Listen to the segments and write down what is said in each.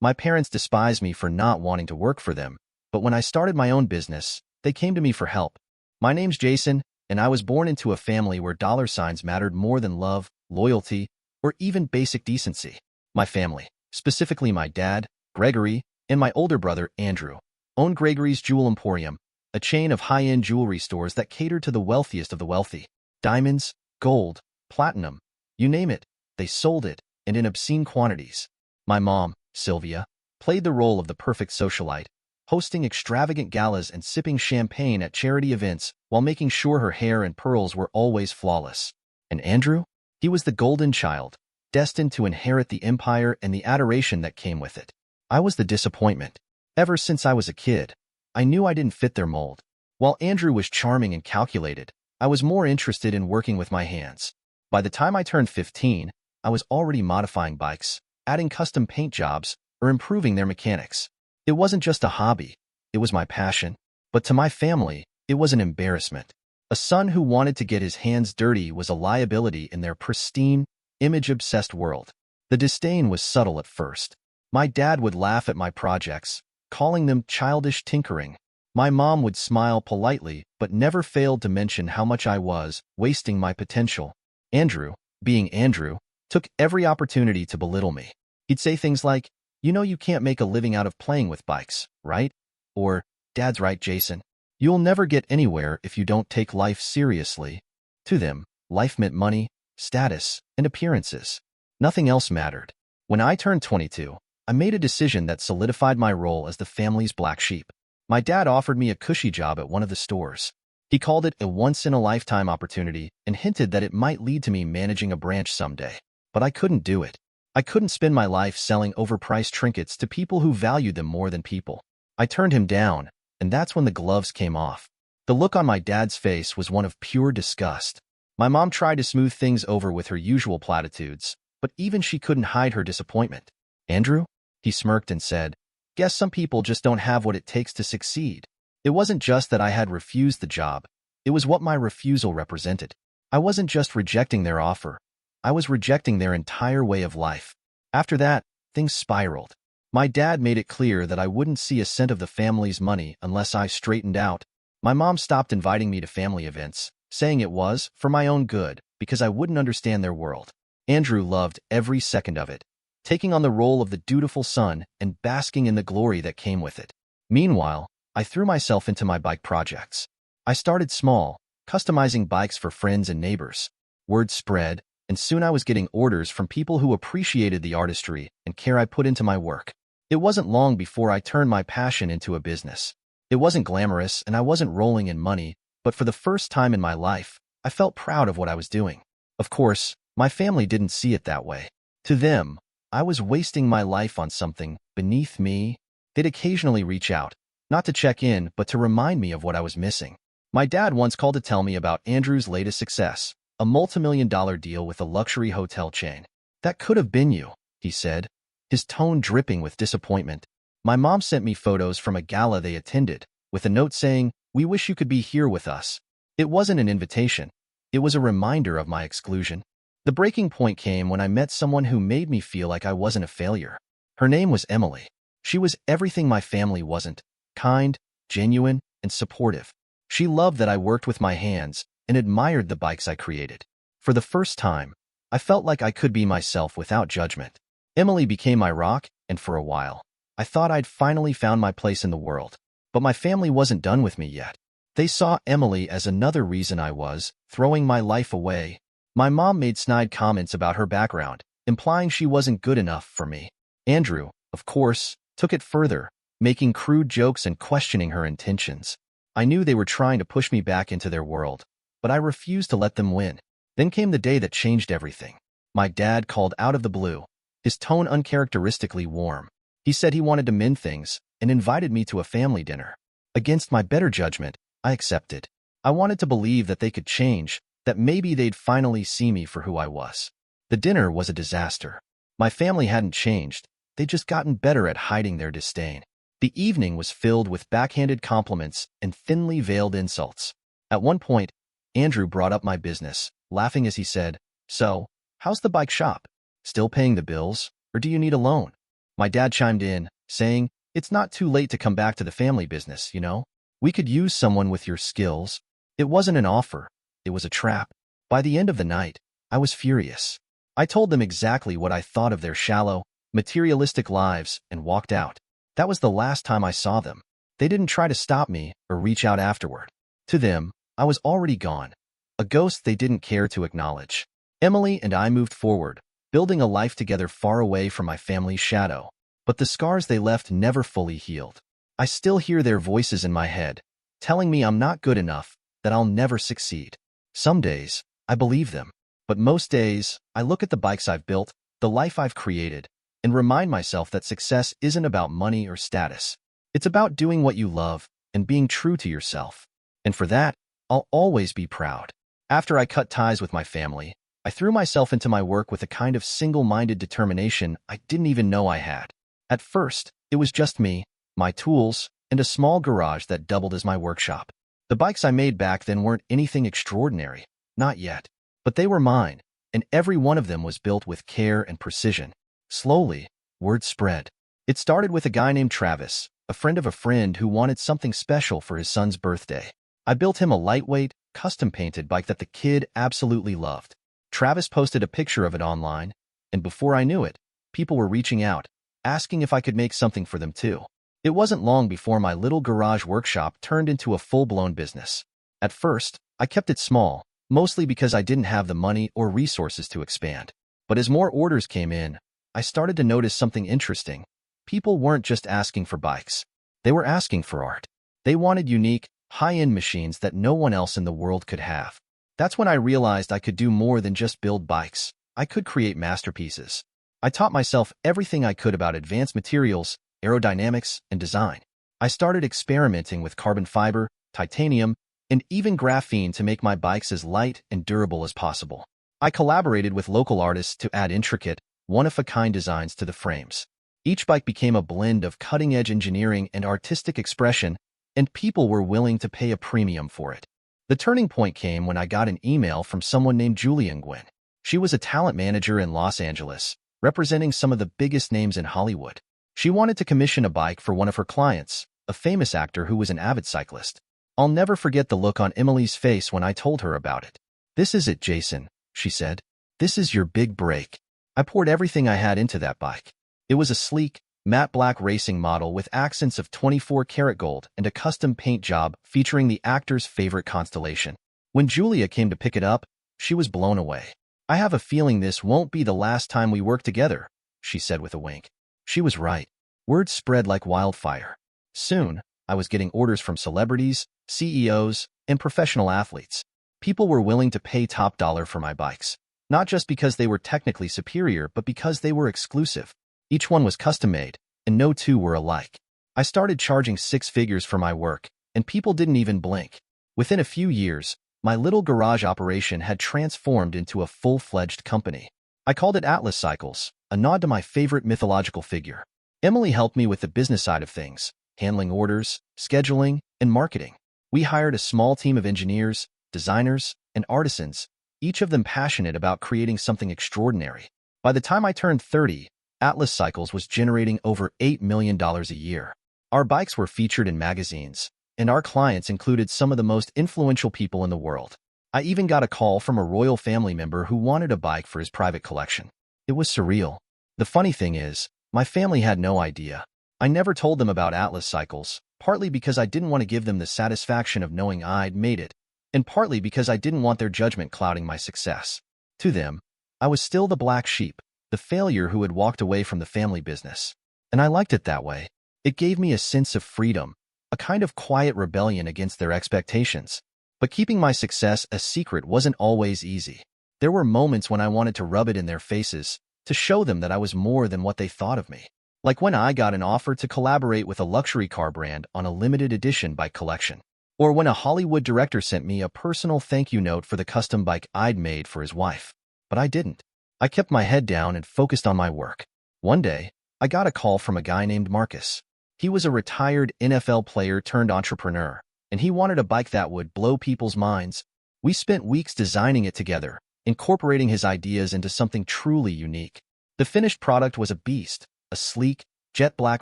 My parents despised me for not wanting to work for them, but when I started my own business, they came to me for help. My name's Jason, and I was born into a family where dollar signs mattered more than love, loyalty, or even basic decency. My family, specifically my dad, Gregory, and my older brother, Andrew, owned Gregory's Jewel Emporium, a chain of high-end jewelry stores that catered to the wealthiest of the wealthy. Diamonds, gold, platinum, you name it, they sold it, and in obscene quantities. My mom, Sylvia, played the role of the perfect socialite, hosting extravagant galas and sipping champagne at charity events while making sure her hair and pearls were always flawless. And Andrew? He was the golden child, destined to inherit the empire and the adoration that came with it. I was the disappointment. Ever since I was a kid, I knew I didn't fit their mold. While Andrew was charming and calculated, I was more interested in working with my hands. By the time I turned 15, I was already modifying bikes, adding custom paint jobs, or improving their mechanics. It wasn't just a hobby, it was my passion. But to my family, it was an embarrassment. A son who wanted to get his hands dirty was a liability in their pristine, image-obsessed world. The disdain was subtle at first. My dad would laugh at my projects, calling them childish tinkering. My mom would smile politely, but never failed to mention how much I was wasting my potential. Andrew, being Andrew, took every opportunity to belittle me. He'd say things like, "You know you can't make a living out of playing with bikes, right?" Or, "Dad's right, Jason. You'll never get anywhere if you don't take life seriously." To them, life meant money, status, and appearances. Nothing else mattered. When I turned 22, I made a decision that solidified my role as the family's black sheep. My dad offered me a cushy job at one of the stores. He called it a once-in-a-lifetime opportunity and hinted that it might lead to me managing a branch someday. But I couldn't do it. I couldn't spend my life selling overpriced trinkets to people who valued them more than people. I turned him down, and that's when the gloves came off. The look on my dad's face was one of pure disgust. My mom tried to smooth things over with her usual platitudes, but even she couldn't hide her disappointment. "Andrew?" He smirked and said, "Guess some people just don't have what it takes to succeed." It wasn't just that I had refused the job. It was what my refusal represented. I wasn't just rejecting their offer. I was rejecting their entire way of life. After that, things spiraled. My dad made it clear that I wouldn't see a cent of the family's money unless I straightened out. My mom stopped inviting me to family events, saying it was for my own good because I wouldn't understand their world. Andrew loved every second of it, taking on the role of the dutiful son and basking in the glory that came with it. Meanwhile, I threw myself into my bike projects. I started small, customizing bikes for friends and neighbors. Word spread, and soon I was getting orders from people who appreciated the artistry and care I put into my work. It wasn't long before I turned my passion into a business. It wasn't glamorous and I wasn't rolling in money, but for the first time in my life, I felt proud of what I was doing. Of course, my family didn't see it that way. To them, I was wasting my life on something beneath me. They'd occasionally reach out, not to check in, but to remind me of what I was missing. My dad once called to tell me about Andrew's latest success, a multi-million-dollar deal with a luxury hotel chain. "That could have been you," he said, his tone dripping with disappointment. My mom sent me photos from a gala they attended, with a note saying, "We wish you could be here with us." It wasn't an invitation. It was a reminder of my exclusion. The breaking point came when I met someone who made me feel like I wasn't a failure. Her name was Emily. She was everything my family wasn't: kind, genuine, and supportive. She loved that I worked with my hands and admired the bikes I created. For the first time, I felt like I could be myself without judgment. Emily became my rock, and for a while, I thought I'd finally found my place in the world. But my family wasn't done with me yet. They saw Emily as another reason I was throwing my life away. My mom made snide comments about her background, implying she wasn't good enough for me. Andrew, of course, took it further, making crude jokes and questioning her intentions. I knew they were trying to push me back into their world, but I refused to let them win. Then came the day that changed everything. My dad called out of the blue, his tone uncharacteristically warm. He said he wanted to mend things and invited me to a family dinner. Against my better judgment, I accepted. I wanted to believe that they could change, that maybe they'd finally see me for who I was. The dinner was a disaster. My family hadn't changed. They'd just gotten better at hiding their disdain. The evening was filled with backhanded compliments and thinly veiled insults. At one point, Andrew brought up my business, laughing as he said, "So, how's the bike shop? Still paying the bills, or do you need a loan?" My dad chimed in, saying, "It's not too late to come back to the family business, you know? We could use someone with your skills." It wasn't an offer. It was a trap. By the end of the night, I was furious. I told them exactly what I thought of their shallow, materialistic lives and walked out. That was the last time I saw them. They didn't try to stop me or reach out afterward. To them, I was already gone, a ghost they didn't care to acknowledge. Emily and I moved forward, building a life together far away from my family's shadow. But the scars they left never fully healed. I still hear their voices in my head, telling me I'm not good enough, that I'll never succeed. Some days, I believe them. But most days, I look at the bikes I've built, the life I've created, and remind myself that success isn't about money or status. It's about doing what you love and being true to yourself. And for that, I'll always be proud. After I cut ties with my family, I threw myself into my work with a kind of single-minded determination I didn't even know I had. At first, it was just me, my tools, and a small garage that doubled as my workshop. The bikes I made back then weren't anything extraordinary, not yet. But they were mine, and every one of them was built with care and precision. Slowly, word spread. It started with a guy named Travis, a friend of a friend who wanted something special for his son's birthday. I built him a lightweight, custom-painted bike that the kid absolutely loved. Travis posted a picture of it online, and before I knew it, people were reaching out, asking if I could make something for them too. It wasn't long before my little garage workshop turned into a full-blown business. At first, I kept it small, mostly because I didn't have the money or resources to expand. But as more orders came in, I started to notice something interesting. People weren't just asking for bikes. They were asking for art. They wanted unique, high-end machines that no one else in the world could have. That's when I realized I could do more than just build bikes. I could create masterpieces. I taught myself everything I could about advanced materials, aerodynamics, and design. I started experimenting with carbon fiber, titanium, and even graphene to make my bikes as light and durable as possible. I collaborated with local artists to add intricate, one-of-a-kind designs to the frames. Each bike became a blend of cutting-edge engineering and artistic expression, and people were willing to pay a premium for it. The turning point came when I got an email from someone named Julian Gwynn. She was a talent manager in Los Angeles, representing some of the biggest names in Hollywood. She wanted to commission a bike for one of her clients, a famous actor who was an avid cyclist. I'll never forget the look on Emily's face when I told her about it. "This is it, Jason," she said. "This is your big break." I poured everything I had into that bike. It was a sleek, matte black racing model with accents of 24-karat gold and a custom paint job featuring the actor's favorite constellation. When Julia came to pick it up, she was blown away. "I have a feeling this won't be the last time we work together," she said with a wink. She was right. Word spread like wildfire. Soon, I was getting orders from celebrities, CEOs, and professional athletes. People were willing to pay top dollar for my bikes, not just because they were technically superior, but because they were exclusive. Each one was custom-made, and no two were alike. I started charging six figures for my work, and people didn't even blink. Within a few years, my little garage operation had transformed into a full-fledged company. I called it Atlas Cycles, a nod to my favorite mythological figure. Emily helped me with the business side of things, handling orders, scheduling, and marketing. We hired a small team of engineers, designers, and artisans, each of them passionate about creating something extraordinary. By the time I turned 30, Atlas Cycles was generating over $8 million a year. Our bikes were featured in magazines, and our clients included some of the most influential people in the world. I even got a call from a royal family member who wanted a bike for his private collection. It was surreal. The funny thing is, my family had no idea. I never told them about Atlas Cycles, partly because I didn't want to give them the satisfaction of knowing I'd made it, and partly because I didn't want their judgment clouding my success. To them, I was still the black sheep, the failure who had walked away from the family business. And I liked it that way. It gave me a sense of freedom, a kind of quiet rebellion against their expectations. But keeping my success a secret wasn't always easy. There were moments when I wanted to rub it in their faces, to show them that I was more than what they thought of me. Like when I got an offer to collaborate with a luxury car brand on a limited edition bike collection. Or when a Hollywood director sent me a personal thank you note for the custom bike I'd made for his wife. But I didn't. I kept my head down and focused on my work. One day, I got a call from a guy named Marcus. He was a retired NFL player turned entrepreneur, and he wanted a bike that would blow people's minds. We spent weeks designing it together, incorporating his ideas into something truly unique. The finished product was a beast, a sleek, jet black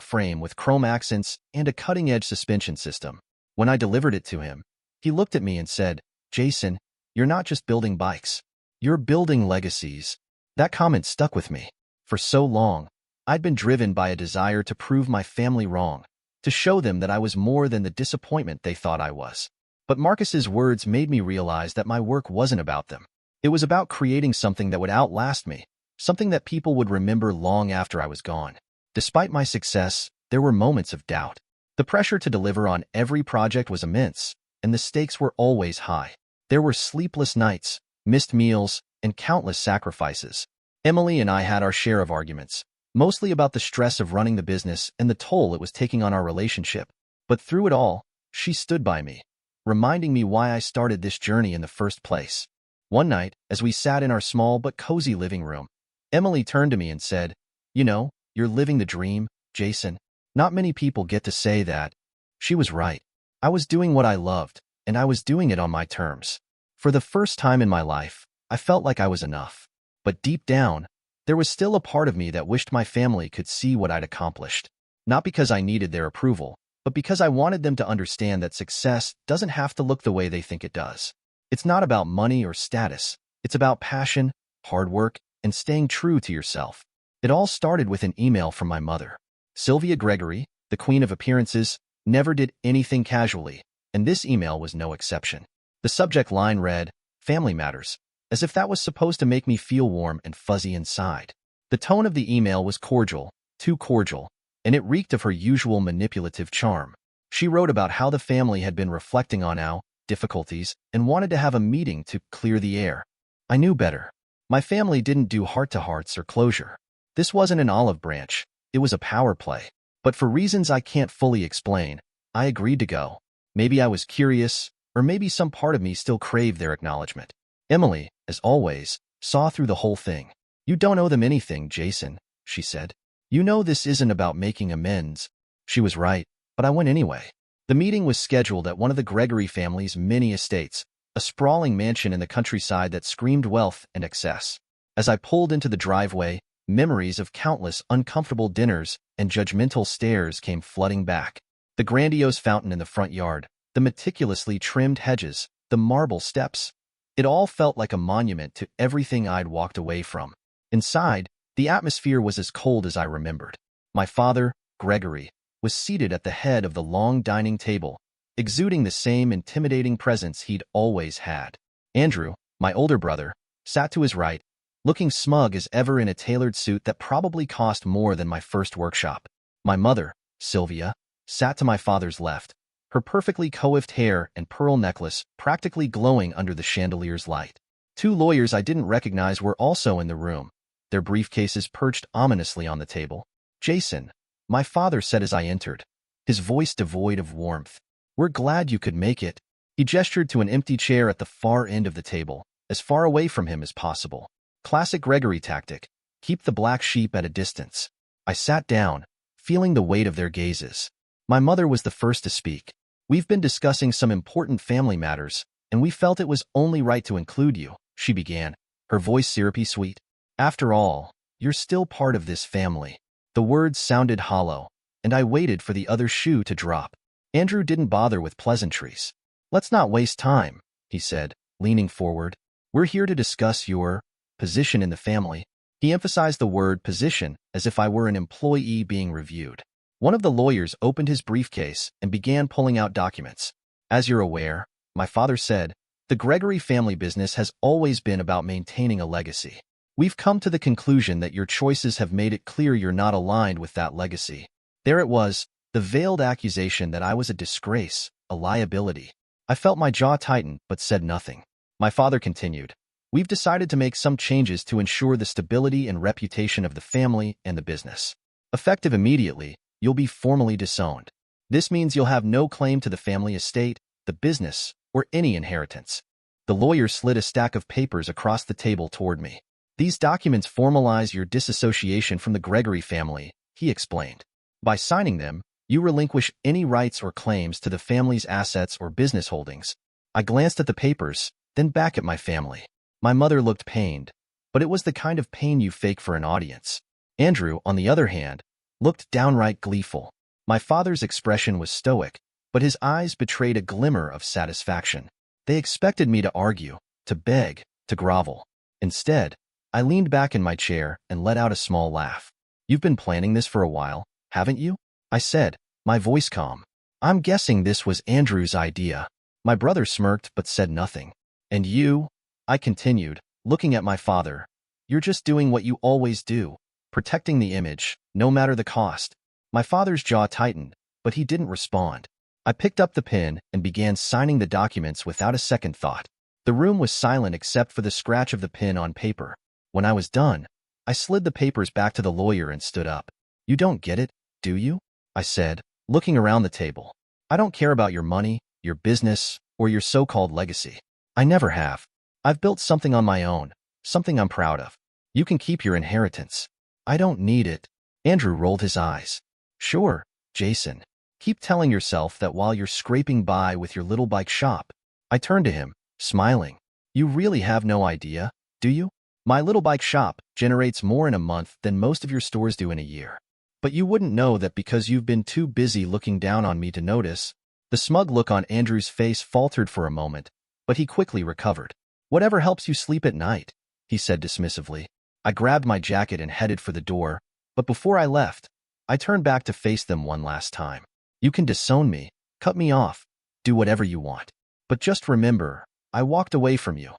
frame with chrome accents and a cutting-edge suspension system. When I delivered it to him, he looked at me and said, "Jason, you're not just building bikes. You're building legacies." That comment stuck with me. For so long, I'd been driven by a desire to prove my family wrong, to show them that I was more than the disappointment they thought I was. But Marcus's words made me realize that my work wasn't about them. It was about creating something that would outlast me, something that people would remember long after I was gone. Despite my success, there were moments of doubt. The pressure to deliver on every project was immense, and the stakes were always high. There were sleepless nights, missed meals, and countless sacrifices. Emily and I had our share of arguments, mostly about the stress of running the business and the toll it was taking on our relationship. But through it all, she stood by me, reminding me why I started this journey in the first place. One night, as we sat in our small but cozy living room, Emily turned to me and said, "You know, you're living the dream, Jason. Not many people get to say that." She was right. I was doing what I loved, and I was doing it on my terms. For the first time in my life, I felt like I was enough. But deep down, there was still a part of me that wished my family could see what I'd accomplished. Not because I needed their approval, but because I wanted them to understand that success doesn't have to look the way they think it does. It's not about money or status. It's about passion, hard work, and staying true to yourself. It all started with an email from my mother. Sylvia Gregory, the queen of appearances, never did anything casually, and this email was no exception. The subject line read, "Family Matters," as if that was supposed to make me feel warm and fuzzy inside. The tone of the email was cordial, too cordial, and it reeked of her usual manipulative charm. She wrote about how the family had been reflecting on our difficulties and wanted to have a meeting to clear the air. I knew better. My family didn't do heart-to-hearts or closure. This wasn't an olive branch. It was a power play. But for reasons I can't fully explain, I agreed to go. Maybe I was curious, or maybe some part of me still craved their acknowledgement. Emily, as always, saw through the whole thing. "You don't owe them anything, Jason," she said. "You know this isn't about making amends." She was right, but I went anyway. The meeting was scheduled at one of the Gregory family's many estates, a sprawling mansion in the countryside that screamed wealth and excess. As I pulled into the driveway, memories of countless uncomfortable dinners and judgmental stares came flooding back. The grandiose fountain in the front yard, the meticulously trimmed hedges, the marble steps. It all felt like a monument to everything I'd walked away from. Inside, the atmosphere was as cold as I remembered. My father, Gregory, was seated at the head of the long dining table, exuding the same intimidating presence he'd always had. Andrew, my older brother, sat to his right, looking smug as ever in a tailored suit that probably cost more than my first workshop. My mother, Sylvia, sat to my father's left, her perfectly coiffed hair and pearl necklace practically glowing under the chandelier's light. Two lawyers I didn't recognize were also in the room, their briefcases perched ominously on the table. "Jason," my father said as I entered, his voice devoid of warmth. "We're glad you could make it." He gestured to an empty chair at the far end of the table, as far away from him as possible. Classic Gregory tactic, keep the black sheep at a distance. I sat down, feeling the weight of their gazes. My mother was the first to speak. "We've been discussing some important family matters, and we felt it was only right to include you," she began, her voice syrupy sweet. "After all, you're still part of this family." The words sounded hollow, and I waited for the other shoe to drop. Andrew didn't bother with pleasantries. "Let's not waste time," he said, leaning forward. "We're here to discuss your position in the family." He emphasized the word position as if I were an employee being reviewed. One of the lawyers opened his briefcase and began pulling out documents. "As you're aware," my father said, "the Gregory family business has always been about maintaining a legacy. We've come to the conclusion that your choices have made it clear you're not aligned with that legacy." There it was, the veiled accusation that I was a disgrace, a liability. I felt my jaw tighten but said nothing. My father continued, "We've decided to make some changes to ensure the stability and reputation of the family and the business. Effective immediately, you'll be formally disowned. This means you'll have no claim to the family estate, the business, or any inheritance." The lawyer slid a stack of papers across the table toward me. "These documents formalize your disassociation from the Gregory family," he explained. "By signing them, you relinquish any rights or claims to the family's assets or business holdings." I glanced at the papers, then back at my family. My mother looked pained, but it was the kind of pain you fake for an audience. Andrew, on the other hand, looked downright gleeful. My father's expression was stoic, but his eyes betrayed a glimmer of satisfaction. They expected me to argue, to beg, to grovel. Instead, I leaned back in my chair and let out a small laugh. "You've been planning this for a while, haven't you?" I said, my voice calm. "I'm guessing this was Andrew's idea." My brother smirked but said nothing. "And you?" I continued, looking at my father. "You're just doing what you always do, protecting the image, no matter the cost." My father's jaw tightened, but he didn't respond. I picked up the pen and began signing the documents without a second thought. The room was silent except for the scratch of the pen on paper. When I was done, I slid the papers back to the lawyer and stood up. "You don't get it, do you?" I said, looking around the table. "I don't care about your money, your business, or your so-called legacy. I never have. I've built something on my own, something I'm proud of. You can keep your inheritance. I don't need it." Andrew rolled his eyes. "Sure, Jason. Keep telling yourself that while you're scraping by with your little bike shop." I turned to him, smiling. "You really have no idea, do you? My little bike shop generates more in a month than most of your stores do in a year. But you wouldn't know that because you've been too busy looking down on me to notice." The smug look on Andrew's face faltered for a moment, but he quickly recovered. "Whatever helps you sleep at night," he said dismissively. I grabbed my jacket and headed for the door, but before I left, I turned back to face them one last time. "You can disown me, cut me off, do whatever you want. But just remember, I walked away from you,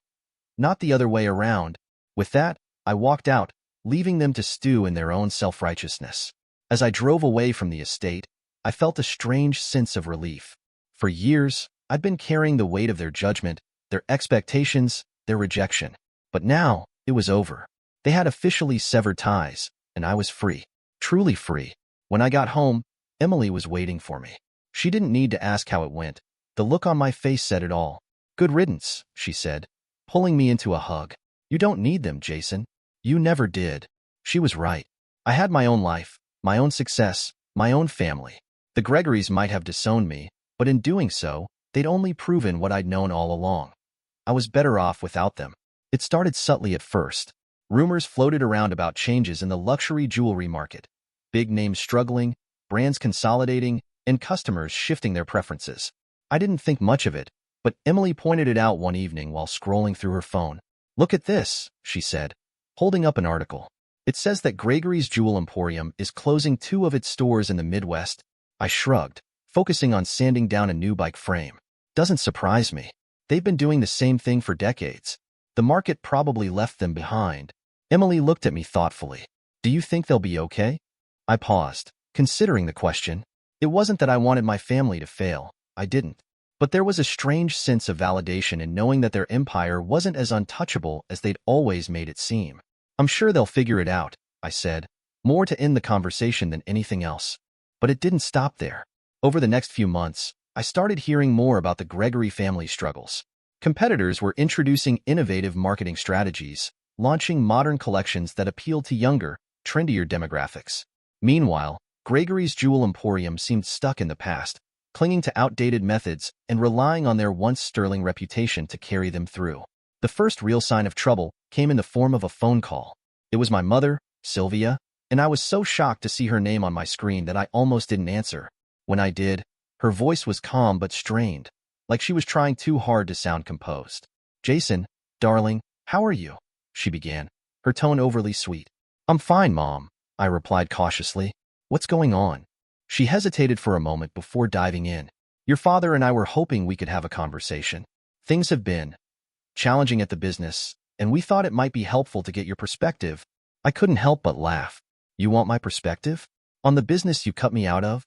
not the other way around." With that, I walked out, leaving them to stew in their own self-righteousness. As I drove away from the estate, I felt a strange sense of relief. For years, I'd been carrying the weight of their judgment, their expectations, their rejection. But now, it was over. They had officially severed ties, and I was free. Truly free. When I got home, Emily was waiting for me. She didn't need to ask how it went. The look on my face said it all. "Good riddance," she said, pulling me into a hug. "You don't need them, Jason. You never did." She was right. I had my own life, my own success, my own family. The Gregorys might have disowned me, but in doing so, they'd only proven what I'd known all along. I was better off without them. It started subtly at first. Rumors floated around about changes in the luxury jewelry market. Big names struggling, brands consolidating, and customers shifting their preferences. I didn't think much of it, but Emily pointed it out one evening while scrolling through her phone. "Look at this," she said, holding up an article. "It says that Gregory's Jewel Emporium is closing 2 of its stores in the Midwest." I shrugged, focusing on sanding down a new bike frame. "Doesn't surprise me. They've been doing the same thing for decades. The market probably left them behind." Emily looked at me thoughtfully. "Do you think they'll be okay?" I paused, considering the question. It wasn't that I wanted my family to fail. I didn't. But there was a strange sense of validation in knowing that their empire wasn't as untouchable as they'd always made it seem. "I'm sure they'll figure it out," I said, more to end the conversation than anything else. But it didn't stop there. Over the next few months, I started hearing more about the Gregory family struggles. Competitors were introducing innovative marketing strategies, launching modern collections that appealed to younger, trendier demographics. Meanwhile, Gregory's Jewel Emporium seemed stuck in the past, clinging to outdated methods and relying on their once sterling reputation to carry them through. The first real sign of trouble came in the form of a phone call. It was my mother, Sylvia, and I was so shocked to see her name on my screen that I almost didn't answer. When I did, her voice was calm but strained, like she was trying too hard to sound composed. "Jason, darling, how are you?" she began, her tone overly sweet. "I'm fine, Mom," I replied cautiously. "What's going on?" She hesitated for a moment before diving in. "Your father and I were hoping we could have a conversation. Things have been challenging at the business, and we thought it might be helpful to get your perspective." I couldn't help but laugh. "You want my perspective? On the business you cut me out of?"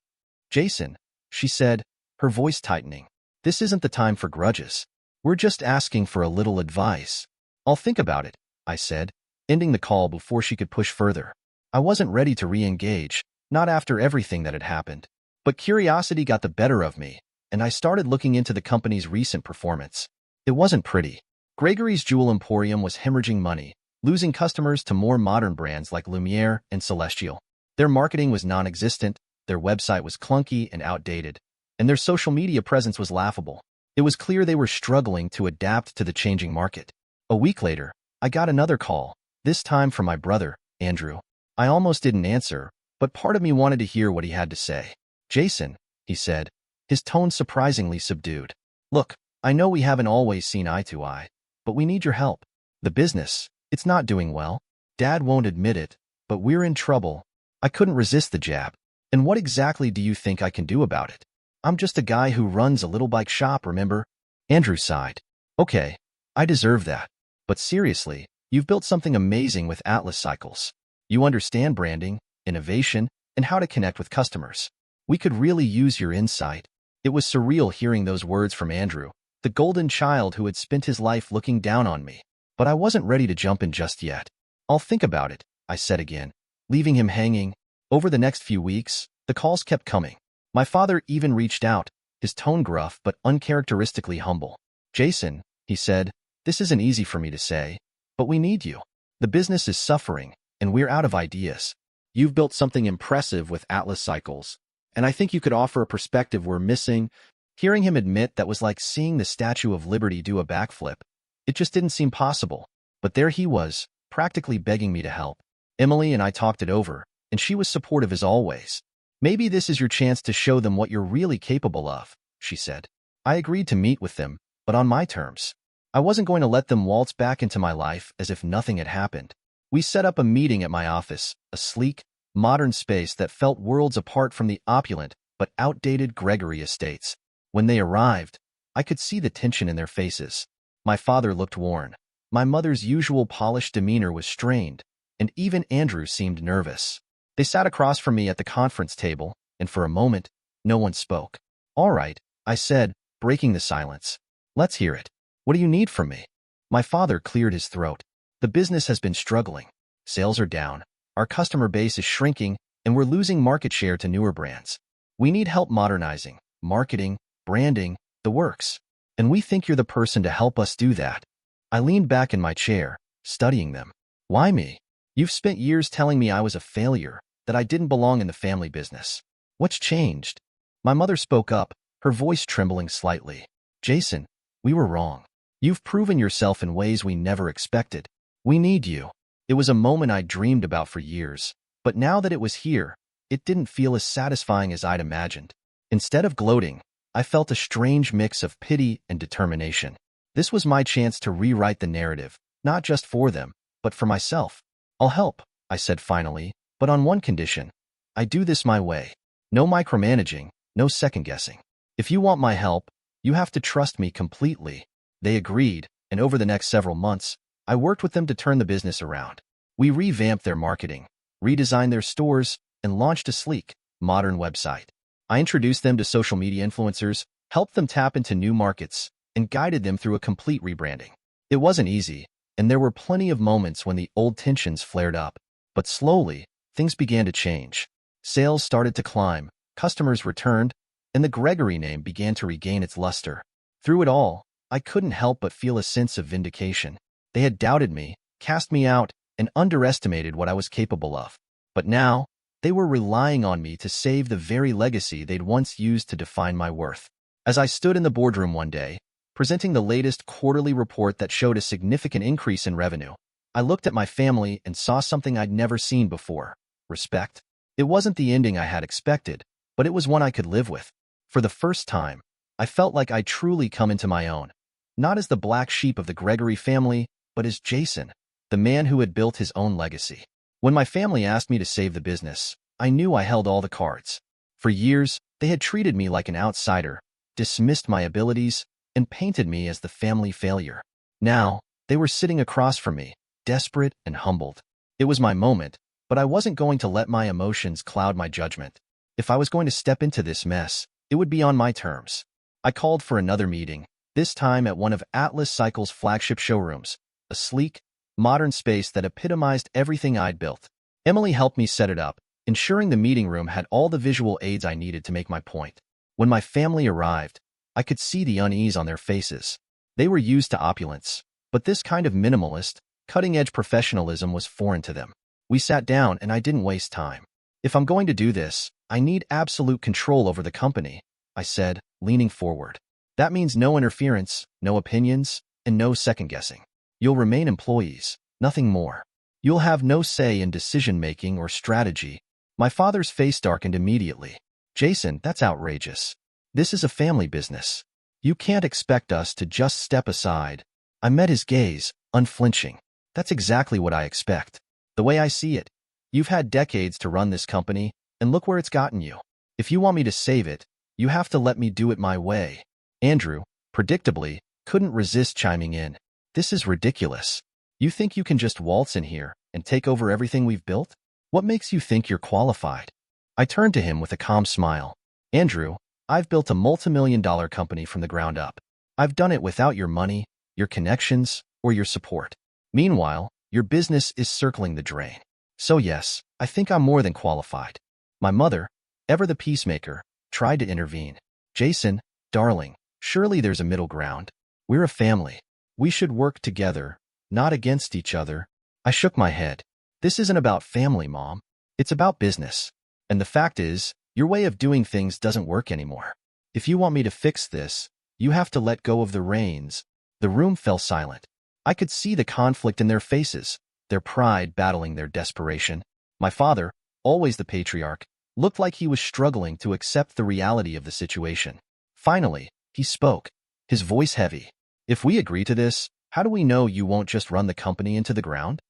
"Jason," she said, her voice tightening, "this isn't the time for grudges. We're just asking for a little advice." "I'll think about it," I said, ending the call before she could push further. I wasn't ready to re-engage, not after everything that had happened. But curiosity got the better of me, and I started looking into the company's recent performance. It wasn't pretty. Gregory's Jewel Emporium was hemorrhaging money, losing customers to more modern brands like Lumiere and Celestial. Their marketing was non-existent, their website was clunky and outdated, and their social media presence was laughable. It was clear they were struggling to adapt to the changing market. A week later, I got another call, this time from my brother, Andrew. I almost didn't answer, but part of me wanted to hear what he had to say. "Jason," he said, his tone surprisingly subdued. "Look, I know we haven't always seen eye to eye, but we need your help. The business, it's not doing well. Dad won't admit it, but we're in trouble." I couldn't resist the jab. "And what exactly do you think I can do about it? I'm just a guy who runs a little bike shop, remember?" Andrew sighed. "Okay, I deserve that. But seriously, you've built something amazing with Atlas Cycles. You understand branding, innovation, and how to connect with customers. We could really use your insight." It was surreal hearing those words from Andrew, the golden child who had spent his life looking down on me. But I wasn't ready to jump in just yet. "I'll think about it," I said again, leaving him hanging. Over the next few weeks, the calls kept coming. My father even reached out, his tone gruff but uncharacteristically humble. "Jason," he said, "this isn't easy for me to say, but we need you. The business is suffering, and we're out of ideas. You've built something impressive with Atlas Cycles, and I think you could offer a perspective we're missing." Hearing him admit that was like seeing the Statue of Liberty do a backflip. It just didn't seem possible. But there he was, practically begging me to help. Emily and I talked it over, and she was supportive as always. "Maybe this is your chance to show them what you're really capable of," she said. I agreed to meet with them, but on my terms. I wasn't going to let them waltz back into my life as if nothing had happened. We set up a meeting at my office, a sleek, modern space that felt worlds apart from the opulent but outdated Gregory estates. When they arrived, I could see the tension in their faces. My father looked worn. My mother's usual polished demeanor was strained, and even Andrew seemed nervous. They sat across from me at the conference table, and for a moment, no one spoke. "All right," I said, breaking the silence. "Let's hear it. What do you need from me?" My father cleared his throat. "The business has been struggling. Sales are down. Our customer base is shrinking, and we're losing market share to newer brands. We need help modernizing, marketing, branding, the works. And we think you're the person to help us do that." I leaned back in my chair, studying them. "Why me? You've spent years telling me I was a failure, that I didn't belong in the family business. What's changed?" My mother spoke up, her voice trembling slightly. "Jason, we were wrong. You've proven yourself in ways we never expected. We need you." It was a moment I'd dreamed about for years, but now that it was here, it didn't feel as satisfying as I'd imagined. Instead of gloating, I felt a strange mix of pity and determination. This was my chance to rewrite the narrative, not just for them, but for myself. "I'll help," I said finally, "but on one condition. I do this my way. No micromanaging, no second-guessing. If you want my help, you have to trust me completely." They agreed, and over the next several months, I worked with them to turn the business around. We revamped their marketing, redesigned their stores, and launched a sleek, modern website. I introduced them to social media influencers, helped them tap into new markets, and guided them through a complete rebranding. It wasn't easy, and there were plenty of moments when the old tensions flared up. But slowly, things began to change. Sales started to climb, customers returned, and the Gregory name began to regain its luster. Through it all, I couldn't help but feel a sense of vindication. They had doubted me, cast me out, and underestimated what I was capable of. But now, they were relying on me to save the very legacy they'd once used to define my worth. As I stood in the boardroom one day, presenting the latest quarterly report that showed a significant increase in revenue, I looked at my family and saw something I'd never seen before: respect. It wasn't the ending I had expected, but it was one I could live with. For the first time, I felt like I'd truly come into my own, not as the black sheep of the Gregory family, but as Jason, the man who had built his own legacy. When my family asked me to save the business, I knew I held all the cards. For years, they had treated me like an outsider, dismissed my abilities, and painted me as the family failure. Now, they were sitting across from me, desperate and humbled. It was my moment, but I wasn't going to let my emotions cloud my judgment. If I was going to step into this mess, it would be on my terms. I called for another meeting, this time at one of Atlas Cycles' flagship showrooms, a sleek, modern space that epitomized everything I'd built. Emily helped me set it up, ensuring the meeting room had all the visual aids I needed to make my point. When my family arrived, I could see the unease on their faces. They were used to opulence, but this kind of minimalist, cutting-edge professionalism was foreign to them. We sat down and I didn't waste time. "If I'm going to do this, I need absolute control over the company," I said, leaning forward. "That means no interference, no opinions, and no second-guessing. You'll remain employees, nothing more. You'll have no say in decision-making or strategy, My father's face darkened immediately. Jason, that's outrageous. This is a family business. You can't expect us to just step aside. I met his gaze, unflinching. That's exactly what I expect. The way I see it, you've had decades to run this company, and look where it's gotten you. If you want me to save it, you have to let me do it my way. Andrew, predictably, couldn't resist chiming in. This is ridiculous. You think you can just waltz in here and take over everything we've built? What makes you think you're qualified? I turned to him with a calm smile. Andrew, I've built a multi-million-dollar company from the ground up. I've done it without your money, your connections, or your support. Meanwhile, your business is circling the drain. So yes, I think I'm more than qualified. My mother, ever the peacemaker, tried to intervene. Jason, darling, surely there's a middle ground. We're a family. We should work together, not against each other. I shook my head. This isn't about family, Mom. It's about business. And the fact is, your way of doing things doesn't work anymore. If you want me to fix this, you have to let go of the reins. The room fell silent. I could see the conflict in their faces, their pride battling their desperation. My father, always the patriarch, looked like he was struggling to accept the reality of the situation. Finally, he spoke, his voice heavy. If we agree to this, how do we know you won't just run the company into the ground?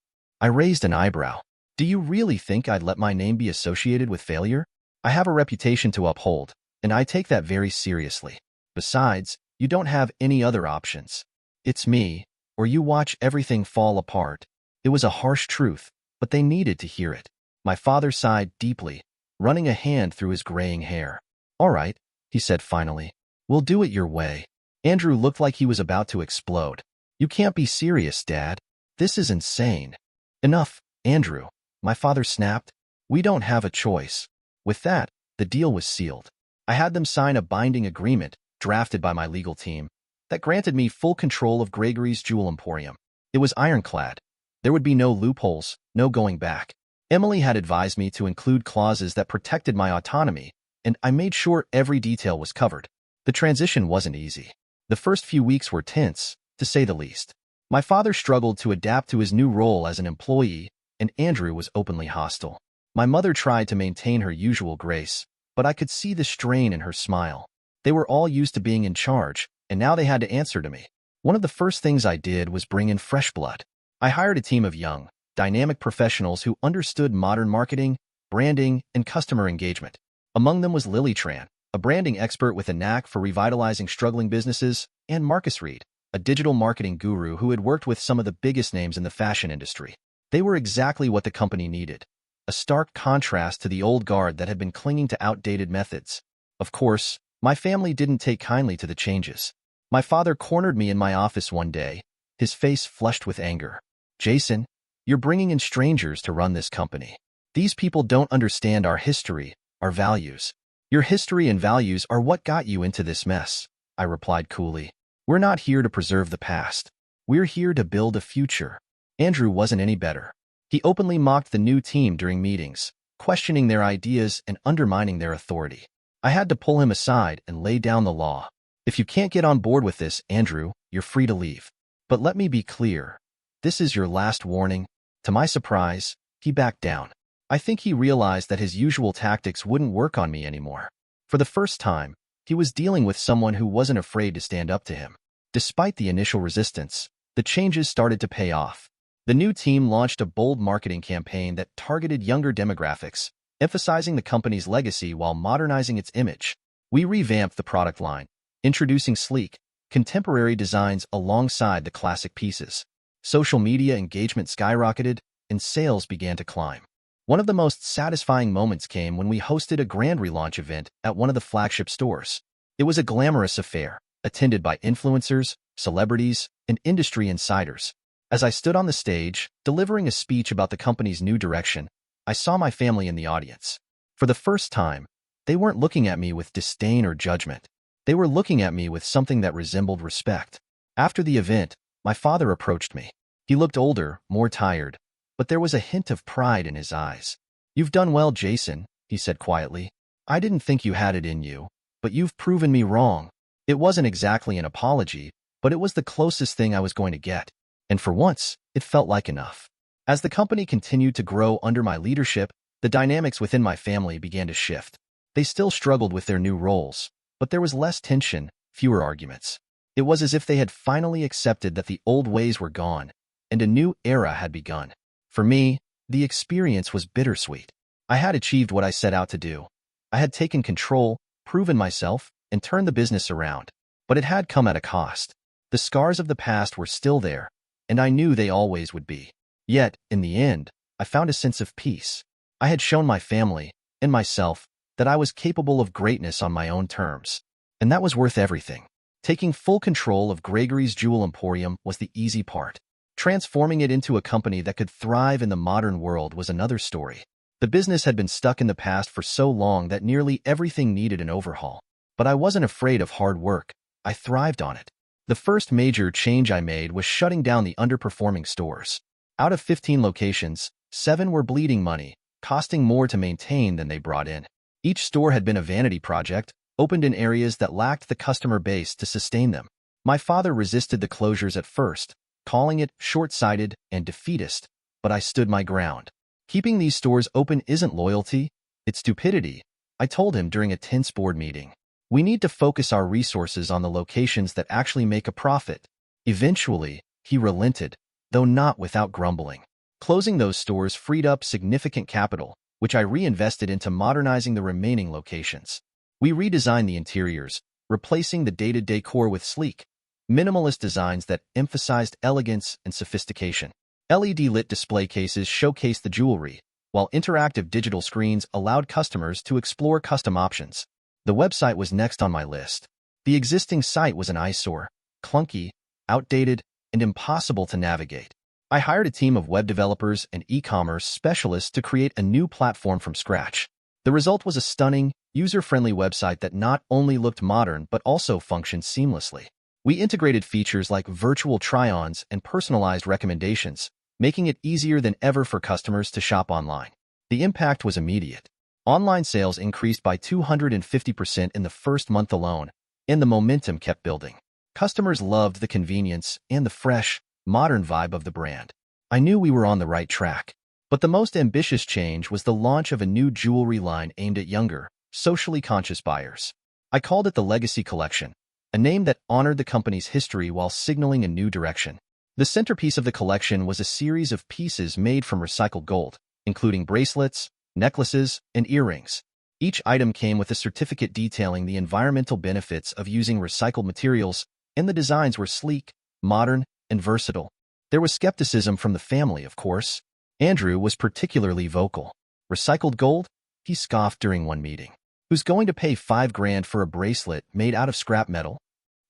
I raised an eyebrow. Do you really think I'd let my name be associated with failure? I have a reputation to uphold, and I take that very seriously. Besides, you don't have any other options. It's me, or you watch everything fall apart. It was a harsh truth, but they needed to hear it. My father sighed deeply, running a hand through his graying hair. All right, he said finally. We'll do it your way. Andrew looked like he was about to explode. You can't be serious, Dad. This is insane. Enough, Andrew, my father snapped. We don't have a choice. With that, the deal was sealed. I had them sign a binding agreement, drafted by my legal team, that granted me full control of Gregory's Jewel Emporium. It was ironclad. There would be no loopholes, no going back. Emily had advised me to include clauses that protected my autonomy, and I made sure every detail was covered. The transition wasn't easy. The first few weeks were tense, to say the least. My father struggled to adapt to his new role as an employee, and Andrew was openly hostile. My mother tried to maintain her usual grace, but I could see the strain in her smile. They were all used to being in charge, and now they had to answer to me. One of the first things I did was bring in fresh blood. I hired a team of young, dynamic professionals who understood modern marketing, branding, and customer engagement. Among them was Lily Tran, a branding expert with a knack for revitalizing struggling businesses, and Marcus Reed, a digital marketing guru who had worked with some of the biggest names in the fashion industry. They were exactly what the company needed, a stark contrast to the old guard that had been clinging to outdated methods. Of course, my family didn't take kindly to the changes. My father cornered me in my office one day, his face flushed with anger. Jason, you're bringing in strangers to run this company. These people don't understand our history, our values. Your history and values are what got you into this mess, I replied coolly. We're not here to preserve the past. We're here to build a future. Andrew wasn't any better. He openly mocked the new team during meetings, questioning their ideas and undermining their authority. I had to pull him aside and lay down the law. If you can't get on board with this, Andrew, you're free to leave. But let me be clear. This is your last warning. To my surprise, he backed down. I think he realized that his usual tactics wouldn't work on me anymore. For the first time, he was dealing with someone who wasn't afraid to stand up to him. Despite the initial resistance, the changes started to pay off. The new team launched a bold marketing campaign that targeted younger demographics, emphasizing the company's legacy while modernizing its image. We revamped the product line, introducing sleek, contemporary designs alongside the classic pieces. Social media engagement skyrocketed, and sales began to climb. One of the most satisfying moments came when we hosted a grand relaunch event at one of the flagship stores. It was a glamorous affair, attended by influencers, celebrities, and industry insiders. As I stood on the stage, delivering a speech about the company's new direction, I saw my family in the audience. For the first time, they weren't looking at me with disdain or judgment. They were looking at me with something that resembled respect. After the event, my father approached me. He looked older, more tired, but there was a hint of pride in his eyes. You've done well, Jason, he said quietly. I didn't think you had it in you, but you've proven me wrong. It wasn't exactly an apology, but it was the closest thing I was going to get. And for once, it felt like enough. As the company continued to grow under my leadership, The dynamics within my family began to shift. They still struggled with their new roles, but there was less tension, fewer arguments. It was as if they had finally accepted that the old ways were gone, and a new era had begun. For me, the experience was bittersweet. I had achieved what I set out to do. I had taken control, proven myself, and turned the business around. But it had come at a cost. The scars of the past were still there, and I knew they always would be. Yet, in the end, I found a sense of peace. I had shown my family, and myself, that I was capable of greatness on my own terms. And that was worth everything. Taking full control of Gregory's Jewel Emporium was the easy part. Transforming it into a company that could thrive in the modern world was another story. The business had been stuck in the past for so long that nearly everything needed an overhaul. But I wasn't afraid of hard work. I thrived on it. The first major change I made was shutting down the underperforming stores. Out of 15 locations, 7 were bleeding money, costing more to maintain than they brought in. Each store had been a vanity project, opened in areas that lacked the customer base to sustain them. My father resisted the closures at first, calling it short-sighted and defeatist, but I stood my ground. Keeping these stores open isn't loyalty, it's stupidity, I told him during a tense board meeting. We need to focus our resources on the locations that actually make a profit. Eventually, he relented, though not without grumbling. Closing those stores freed up significant capital, which I reinvested into modernizing the remaining locations. We redesigned the interiors, replacing the dated decor with sleek, minimalist designs that emphasized elegance and sophistication. LED-lit display cases showcased the jewelry, while interactive digital screens allowed customers to explore custom options. The website was next on my list. The existing site was an eyesore, clunky, outdated, and impossible to navigate. I hired a team of web developers and e-commerce specialists to create a new platform from scratch. The result was a stunning, user-friendly website that not only looked modern but also functioned seamlessly. We integrated features like virtual try-ons and personalized recommendations, making it easier than ever for customers to shop online. The impact was immediate. Online sales increased by 250% in the first month alone, and the momentum kept building. Customers loved the convenience and the fresh, modern vibe of the brand. I knew we were on the right track. But the most ambitious change was the launch of a new jewelry line aimed at younger, socially conscious buyers. I called it the Legacy Collection, a name that honored the company's history while signaling a new direction. The centerpiece of the collection was a series of pieces made from recycled gold, including bracelets, necklaces, and earrings. Each item came with a certificate detailing the environmental benefits of using recycled materials, and the designs were sleek, modern, and versatile. There was skepticism from the family, of course. Andrew was particularly vocal. Recycled gold? He scoffed during one meeting. Who's going to pay $5,000 for a bracelet made out of scrap metal?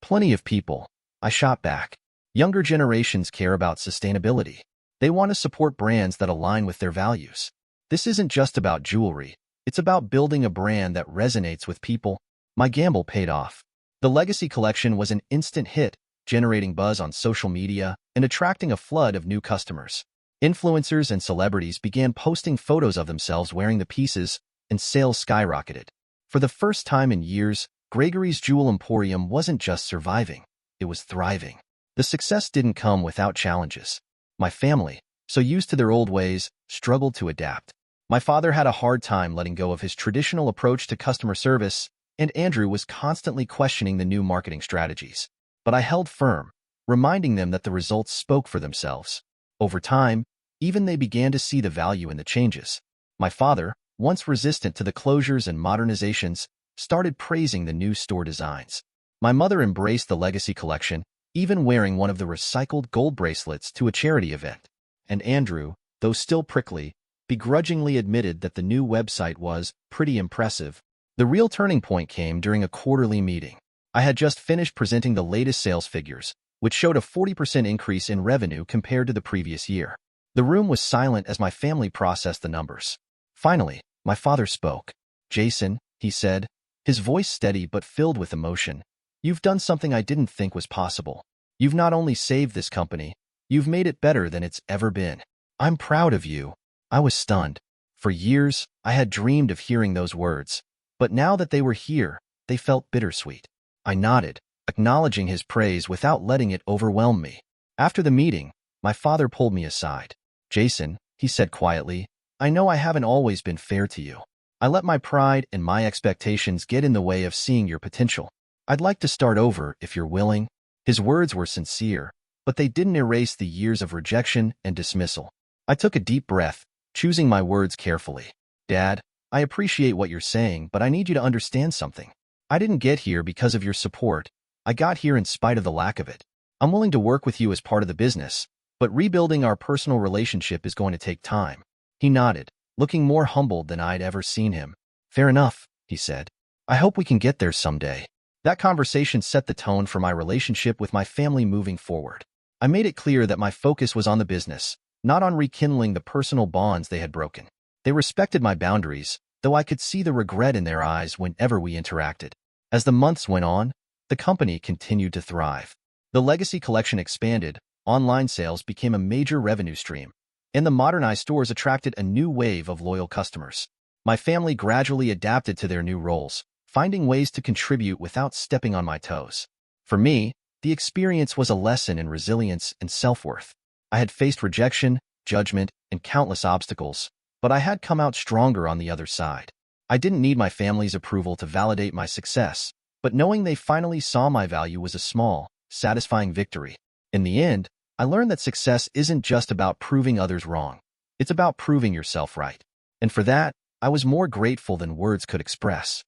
Plenty of people. I shot back. Younger generations care about sustainability. They want to support brands that align with their values. This isn't just about jewelry. It's about building a brand that resonates with people. My gamble paid off. The Legacy Collection was an instant hit, generating buzz on social media and attracting a flood of new customers. Influencers and celebrities began posting photos of themselves wearing the pieces, and sales skyrocketed. For the first time in years, Gregory's Jewel Emporium wasn't just surviving, it was thriving. The success didn't come without challenges. My family, so used to their old ways, struggled to adapt. My father had a hard time letting go of his traditional approach to customer service, and Andrew was constantly questioning the new marketing strategies. But I held firm, reminding them that the results spoke for themselves. Over time, even they began to see the value in the changes. My father, once resistant to the closures and modernizations, started praising the new store designs. My mother embraced the Legacy Collection, even wearing one of the recycled gold bracelets to a charity event. And Andrew, though still prickly, begrudgingly admitted that the new website was pretty impressive. The real turning point came during a quarterly meeting. I had just finished presenting the latest sales figures, which showed a 40% increase in revenue compared to the previous year. The room was silent as my family processed the numbers. Finally, my father spoke. "Jason," he said, his voice steady but filled with emotion, "you've done something I didn't think was possible. You've not only saved this company, you've made it better than it's ever been. I'm proud of you." I was stunned. For years, I had dreamed of hearing those words, but now that they were here, they felt bittersweet. I nodded, acknowledging his praise without letting it overwhelm me. After the meeting, my father pulled me aside. "Jason," he said quietly, I know I haven't always been fair to you. I let my pride and my expectations get in the way of seeing your potential. I'd like to start over if you're willing." His words were sincere, but they didn't erase the years of rejection and dismissal. I took a deep breath, choosing my words carefully. "Dad, I appreciate what you're saying, but I need you to understand something. I didn't get here because of your support. I got here in spite of the lack of it. I'm willing to work with you as part of the business, but rebuilding our personal relationship is going to take time." He nodded, looking more humbled than I'd ever seen him. "Fair enough," he said. "I hope we can get there someday." That conversation set the tone for my relationship with my family moving forward. I made it clear that my focus was on the business, not on rekindling the personal bonds they had broken. They respected my boundaries, though I could see the regret in their eyes whenever we interacted. As the months went on, the company continued to thrive. The legacy collection expanded, online sales became a major revenue stream, and the modernized stores attracted a new wave of loyal customers. My family gradually adapted to their new roles, finding ways to contribute without stepping on my toes. For me, the experience was a lesson in resilience and self-worth. I had faced rejection, judgment, and countless obstacles, but I had come out stronger on the other side. I didn't need my family's approval to validate my success, but knowing they finally saw my value was a small, satisfying victory. In the end, I learned that success isn't just about proving others wrong. It's about proving yourself right. And for that, I was more grateful than words could express.